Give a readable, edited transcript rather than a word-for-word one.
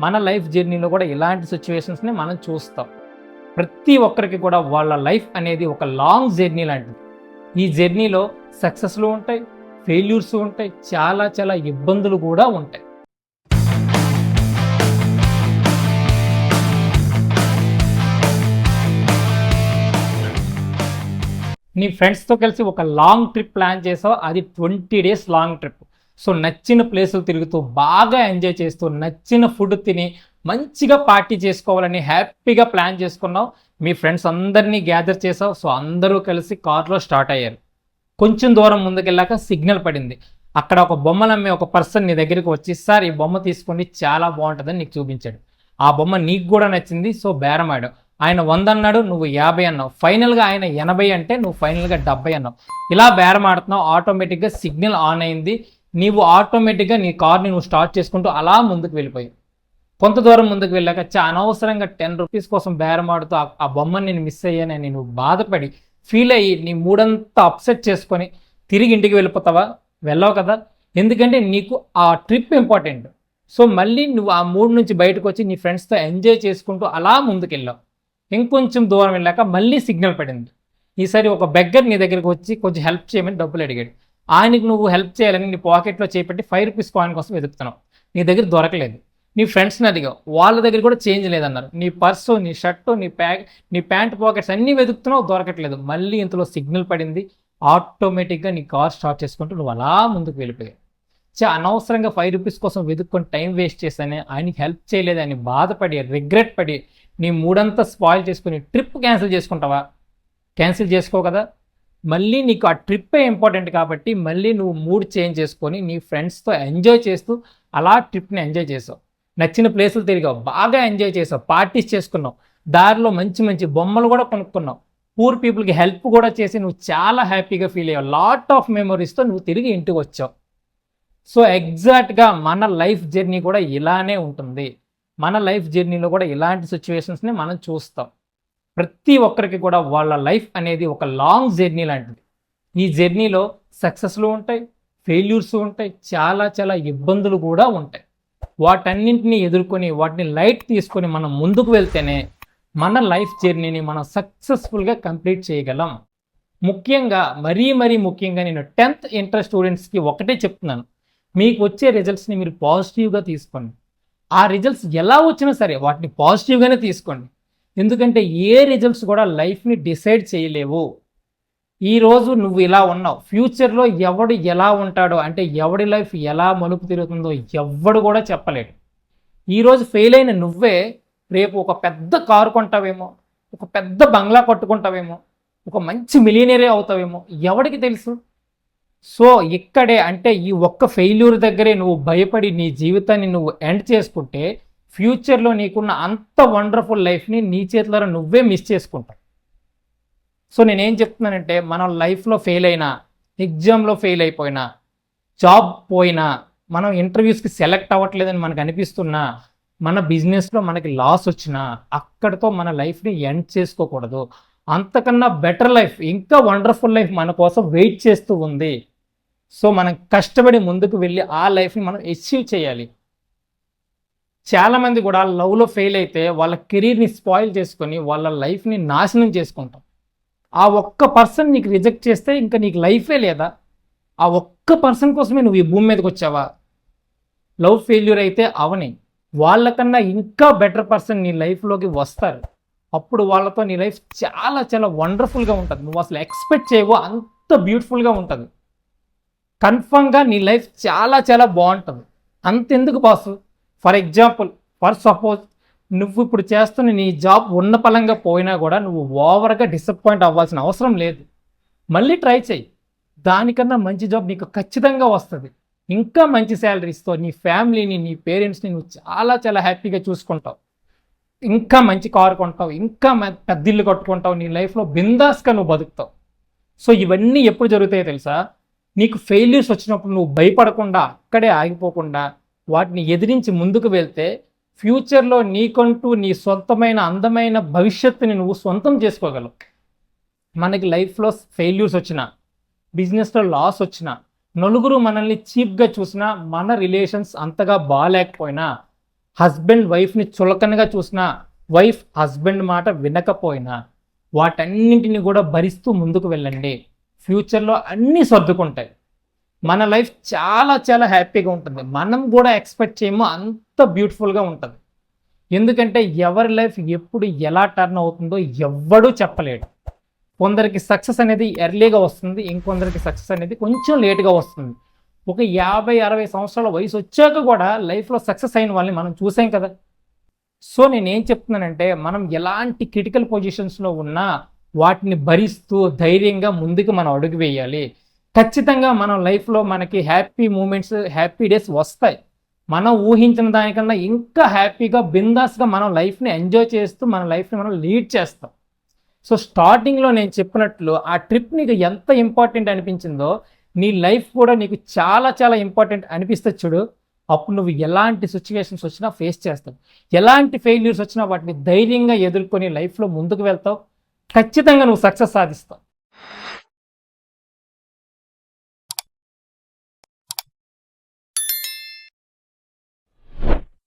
మన లైఫ్ జర్నీలో కూడా ఇలాంటి సిచ్యువేషన్స్ని మనం చూస్తాం. ప్రతి ఒక్కరికి కూడా వాళ్ళ లైఫ్ అనేది ఒక లాంగ్ జర్నీ లాంటిది. ఈ జర్నీలో సక్సెస్లు ఉంటాయి, ఫెయిల్యూర్స్ ఉంటాయి, చాలా చాలా ఇబ్బందులు కూడా ఉంటాయి. నీ ఫ్రెండ్స్తో కలిసి ఒక లాంగ్ ట్రిప్ ప్లాన్ చేసావు, అది 20 days లాంగ్ ట్రిప్. సో నచ్చిన ప్లేసులు తిరుగుతూ బాగా ఎంజాయ్ చేస్తూ నచ్చిన ఫుడ్ తిని మంచిగా పార్టీ చేసుకోవాలని హ్యాపీగా ప్లాన్ చేసుకున్నావు. మీ ఫ్రెండ్స్ అందరినీ గ్యాదర్ చేసావు. సో అందరూ కలిసి కార్లో స్టార్ట్ అయ్యారు. కొంచెం దూరం ముందుకెళ్ళాక సిగ్నల్ పడింది. అక్కడ ఒక బొమ్మలు అమ్మే ఒక పర్సన్ నీ దగ్గరికి వచ్చి, సార్ ఈ బొమ్మ తీసుకోండి చాలా బాగుంటుందని నీకు చూపించాడు. ఆ బొమ్మ నీకు కూడా నచ్చింది. సో బేరం ఆడావు. ఆయన 100 అన్నాడు, నువ్వు 50 అన్నావు. ఫైనల్గా ఆయన 80 అంటే నువ్వు ఫైనల్గా 70 అన్నావు. ఇలా బేరం ఆడుతున్నావు. ఆటోమేటిక్గా సిగ్నల్ ఆన్ అయింది. నీవు ఆటోమేటిక్గా నీ కార్ని నువ్వు స్టార్ట్ చేసుకుంటూ అలా ముందుకు వెళ్ళిపోయావు. కొంత దూరం ముందుకు వెళ్ళాక అనవసరంగా 10 రూపీస్ కోసం బేరం ఆడుతూ ఆ బొమ్మని నేను మిస్ అయ్యానని నువ్వు బాధపడి ఫీల్ అయ్యి నీ మూడంతా అప్సెట్ చేసుకొని తిరిగి ఇంటికి వెళ్ళిపోతావా? వెళ్ళావు కదా. ఎందుకంటే నీకు ఆ ట్రిప్ ఇంపార్టెంట్. సో మళ్ళీ నువ్వు ఆ మూడ్ నుంచి బయటకు వచ్చి నీ ఫ్రెండ్స్తో ఎంజాయ్ చేసుకుంటూ అలా ముందుకు వెళ్ళావు. ఇంకొంచెం దూరం వెళ్ళాక మళ్ళీ సిగ్నల్ పడింది. ఈసారి ఒక బెగ్గర్ నీ దగ్గరికి వచ్చి కొంచెం హెల్ప్ చేయమని డబ్బులు అడిగాడు. ఆయనకి నువ్వు హెల్ప్ చేయాలని నీ పాకెట్లో చేపెట్టి 5 రూపీస్ కాయిన్ కోసం వెతుకుతున్నావు. నీ దగ్గర దొరకలేదు. నీ ఫ్రెండ్స్ని అడిగావు, వాళ్ళ దగ్గర కూడా చేంజ్ లేదన్నారు. నీ పర్సు, నీ షర్టు, నీ ప్యాంట్ పాకెట్స్ అన్నీ వెతుకుతున్నావు, దొరకట్లేదు. మళ్ళీ ఇంతలో సిగ్నల్ పడింది. ఆటోమేటిక్గా నీ కార్ స్టార్ట్ చేసుకుంటూ నువ్వు అలా ముందుకు వెళ్ళిపోయావు. అనవసరంగా 5 రూపీస్ కోసం వెతుక్కొని టైం వేస్ట్ చేశానే, ఆయనకి హెల్ప్ చేయలేదని బాధపడి రిగ్రెట్ పడి నీ మూడంతా స్పాయిల్ చేసుకుని ట్రిప్ క్యాన్సిల్ చేసుకుంటావా? క్యాన్సిల్ చేసుకో కదా. మళ్ళీ నీకు ఆ ట్రిప్పే ఇంపార్టెంట్ కాబట్టి మళ్ళీ నువ్వు మూడ్ చేంజ్ చేసుకొని నీ ఫ్రెండ్స్తో ఎంజాయ్ చేస్తూ అలా ట్రిప్ని ఎంజాయ్ చేసావు. నచ్చిన ప్లేసులు తిరిగావు, బాగా ఎంజాయ్ చేసావు, పార్టీస్ చేసుకున్నావు, దారిలో మంచి మంచి బొమ్మలు కూడా కొనుక్కున్నావు, పూర్ పీపుల్కి హెల్ప్ కూడా చేసి నువ్వు చాలా హ్యాపీగా ఫీల్ అయ్యావు. లాట్ ఆఫ్ మెమరీస్తో నువ్వు తిరిగి ఇంటికి వచ్చావు. సో ఎగ్జాక్ట్గా మన లైఫ్ జర్నీ కూడా ఇలానే ఉంటుంది. మన లైఫ్ జర్నీలో కూడా ఇలాంటి సిచ్యువేషన్స్ని మనం చూస్తాం. ప్రతి ఒక్కరికి కూడా వాళ్ళ లైఫ్ అనేది ఒక లాంగ్ జర్నీ లాంటిది. ఈ జర్నీలో సక్సెస్లు ఉంటాయి, ఫెయిల్యూర్స్ ఉంటాయి, చాలా చాలా ఇబ్బందులు కూడా ఉంటాయి. వాటన్నింటినీ ఎదుర్కొని వాటిని లైట్ తీసుకొని మనం ముందుకు వెళ్తేనే మన లైఫ్ జర్నీని మనం సక్సెస్ఫుల్గా కంప్లీట్ చేయగలం. ముఖ్యంగా మరీ ముఖ్యంగా నేను 10th ఇంటర్ స్టూడెంట్స్కి ఒకటే చెప్తున్నాను, మీకు వచ్చే రిజల్ట్స్ని మీరు పాజిటివ్గా తీసుకోండి. ఆ రిజల్ట్స్ ఎలా వచ్చినా సరే వాటిని పాజిటివ్గానే తీసుకోండి. ఎందుకంటే ఏ రిజల్ట్స్ కూడా లైఫ్ని డిసైడ్ చేయలేవు. ఈరోజు నువ్వు ఇలా ఉన్నావు, ఫ్యూచర్లో ఎవడు ఎలా ఉంటాడో, అంటే ఎవడి లైఫ్ ఎలా మలుపు తిరుగుతుందో ఎవడు కూడా చెప్పలేడు. ఈరోజు ఫెయిల్ అయిన నువ్వే రేపు ఒక పెద్ద కారు కొంటావేమో, ఒక పెద్ద బంగ్లా కట్టుకుంటావేమో, ఒక మంచి మిలియనీరే అవుతావేమో, ఎవడికి తెలుసు? సో ఇక్కడే అంటే ఈ ఒక్క ఫెయిల్యూర్ దగ్గరే నువ్వు భయపడి నీ జీవితాన్ని నువ్వు ఎండ్ చేసుకుంటే ఫ్యూచర్లో నీకున్న అంత వండర్ఫుల్ లైఫ్ని నీ చేతులలో నువ్వే మిస్ చేసుకుంటావు. సో నేనేం చెప్తున్నానంటే, మనం లైఫ్లో ఫెయిల్ అయినా, ఎగ్జామ్లో ఫెయిల్ అయిపోయినా, జాబ్ పోయినా, మనం ఇంటర్వ్యూస్కి సెలెక్ట్ అవ్వట్లేదని మనకు అనిపిస్తున్నా, మన బిజినెస్లో మనకి లాస్ వచ్చినా అక్కడితో మన లైఫ్ని ఎండ్ చేసుకోకూడదు. అంతకన్నా బెటర్ లైఫ్, ఇంకా వండర్ఫుల్ లైఫ్ మన కోసం వెయిట్ చేస్తూ ఉంది. సో మనం కష్టపడి ముందుకు వెళ్ళి ఆ లైఫ్ని మనం అచీవ్ చేయాలి. చాలామంది కూడా లవ్లో ఫెయిల్ అయితే వాళ్ళ కెరీర్ని స్పాయిల్ చేసుకొని వాళ్ళ లైఫ్ని నాశనం చేసుకుంటాం. ఆ ఒక్క పర్సన్ నీకు రిజెక్ట్ చేస్తే ఇంకా నీకు లైఫే లేదా? ఆ ఒక్క పర్సన్ కోసమే నువ్వు ఈ భూమి మీదకి వచ్చావా? లవ్ ఫెయిల్యూర్ అయితే అవని, వాళ్ళకన్నా ఇంకా బెటర్ పర్సన్ నీ లైఫ్లోకి వస్తారు. అప్పుడు వాళ్ళతో నీ లైఫ్ చాలా చాలా వండర్ఫుల్గా ఉంటుంది. నువ్వు అసలు ఎక్స్పెక్ట్ చేయవో అంత బ్యూటిఫుల్గా ఉంటుంది. కన్ఫర్మ్గా నీ లైఫ్ చాలా చాలా బాగుంటుంది. అంతెందుకు boss, for example, for suppose నువ్వు ఇప్పుడు చేస్తున్న నీ జాబ్ ఉన్న పలంగా పోయినా కూడా నువ్వు ఓవర్గా డిసప్పాయింట్ అవ్వాల్సిన అవసరం లేదు. మళ్ళీ ట్రై చేయి. దానికన్నా మంచి జాబ్ నీకు ఖచ్చితంగా వస్తుంది. ఇంకా మంచి శాలరీస్తో నీ ఫ్యామిలీని, నీ పేరెంట్స్ని నువ్వు చాలా చాలా హ్యాపీగా చూసుకుంటావు. ఇంకా మంచి కారు కొంటావు, ఇంకా పెద్ద ఇల్లు కట్టుకుంటావు, నీ లైఫ్లో బిందాస్గా నువ్వు బతుకుతావు. సో ఇవన్నీ ఎప్పుడు జరుగుతాయో తెలుసా? నీకు ఫెయిల్యూర్స్ వచ్చినప్పుడు నువ్వు భయపడకుండా అక్కడే ఆగిపోకుండా వాటిని ఎదిరించి ముందుకు వెళ్తే ఫ్యూచర్లో నీకంటూ నీ సొంతమైన అందమైన భవిష్యత్తుని నువ్వు సొంతం చేసుకోగలవు. మనకి లైఫ్లో ఫెయిల్యూర్స్ వచ్చినా, బిజినెస్లో లాస్ వచ్చినా, నలుగురు మనల్ని చీప్గా చూసినా, మన రిలేషన్స్ అంతగా బాగాలేకపోయినా హస్బెండ్ వైఫ్ని చులకనగా చూసినా, వైఫ్ హస్బెండ్ మాట వినకపోయినా వాటన్నింటిని కూడా భరిస్తూ ముందుకు వెళ్ళండి. ఫ్యూచర్లో అన్నీ సర్దుకుంటాయి. మన లైఫ్ చాలా చాలా హ్యాపీగా ఉంటుంది. మనం కూడా ఎక్స్పెక్ట్ చేయమో అంత బ్యూటిఫుల్గా ఉంటుంది. ఎందుకంటే ఎవరి లైఫ్ ఎప్పుడు ఎలా టర్న్ అవుతుందో ఎవ్వడూ చెప్పలేడు. కొందరికి సక్సెస్ అనేది ఎర్లీగా వస్తుంది, ఇంకొందరికి సక్సెస్ అనేది కొంచెం లేట్గా వస్తుంది. ఒక 50-60 సంవత్సరాల వయసు వచ్చాక కూడా లైఫ్లో సక్సెస్ అయిన వాళ్ళని మనం చూసాం కదా. సో నేనేం చెప్తున్నానంటే, మనం ఎలాంటి క్రిటికల్ పొజిషన్స్లో ఉన్నా వాటిని భరిస్తూ ధైర్యంగా ముందుకు మనం అడుగు వేయాలి. ఖచ్చితంగా మనం లైఫ్లో మనకి హ్యాపీ మూమెంట్స్, హ్యాపీ డేస్ వస్తాయి. మనం ఊహించిన దానికన్నా ఇంకా హ్యాపీగా బిందాస్గా మనం లైఫ్ని ఎంజాయ్ చేస్తూ మన లైఫ్ని మనం లీడ్ చేస్తాం. సో స్టార్టింగ్లో నేను చెప్పినట్లు ఆ ట్రిప్ నీకు ఎంత ఇంపార్టెంట్ అనిపించిందో నీ లైఫ్ కూడా నీకు చాలా చాలా ఇంపార్టెంట్ అనిపిస్తే చూడు, అప్పుడు నువ్వు ఎలాంటి సిచ్యువేషన్స్ వచ్చినా ఫేస్ చేస్తావు. ఎలాంటి ఫెయిల్యూర్స్ వచ్చినా వాటిని ధైర్యంగా ఎదుర్కొని లైఫ్లో ముందుకు వెళ్తావు. ఖచ్చితంగా నువ్వు సక్సెస్ సాధిస్తావు.